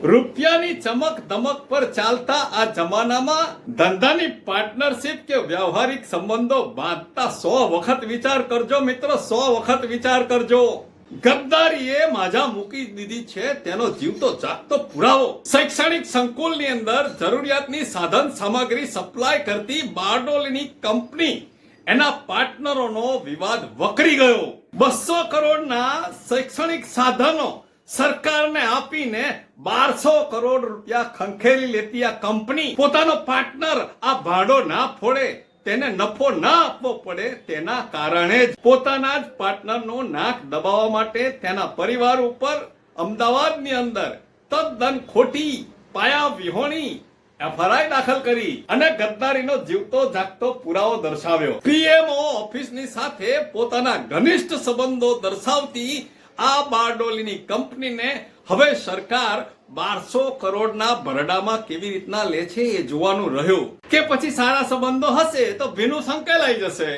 રૂપિયાની ચમક દમક પર ચાલતા આ જમાનામાં ધંધાની પાર્ટનરશિપ કે વ્યવહારિક સંબંધો બાંધતા 100 વખત વિચાર કરજો મિત્રો, 100 વખત વિચાર કરજો. ગદ્દારીએ માજા મૂકી દીધી છે તેનો જીવતો જાગતો પુરાવો. શૈક્ષણિક સંકુલની અંદર જરૂરિયાતની સાધન સામગ્રી સપ્લાય કરતી બારડોલીની કંપની એના પાર્ટનરોનો વિવાદ વકરી ગયો. 200 કરોડના શૈક્ષણિક સાધનો સરકારને આપીને 1200 કરોડ રૂપિયા ખંખેરી લેતી આ કંપની પોતાનો પાર્ટનર આ ભાડો ના ફોડે, તેને નફો ના આપવો પડે તેના કારણે જ પોતાના જ પાર્ટનરનું નાક દબાવવા માટે તેના પરિવાર ઉપર અમદાવાદની અંદર તદ્દન ખોટી પાયા વિહોણી એફઆરઆઈ દાખલ કરી અને ગદ્દારીનો જીવતો જાગતો પુરાવો દર્શાવ્યો. પીએમઓ ઓફિસની સાથે પોતાના ઘનિષ્ઠ સંબંધો દર્શાવતી આ બારડોલીની કંપનીને હવે સરકાર 1200 કરોડના ભરડામાં કેવી રીતના લે છે એ જોવાનું રહ્યું કે પછી સારા સંબંધો હશે તો ભીનું સંકેલાઈ જશે.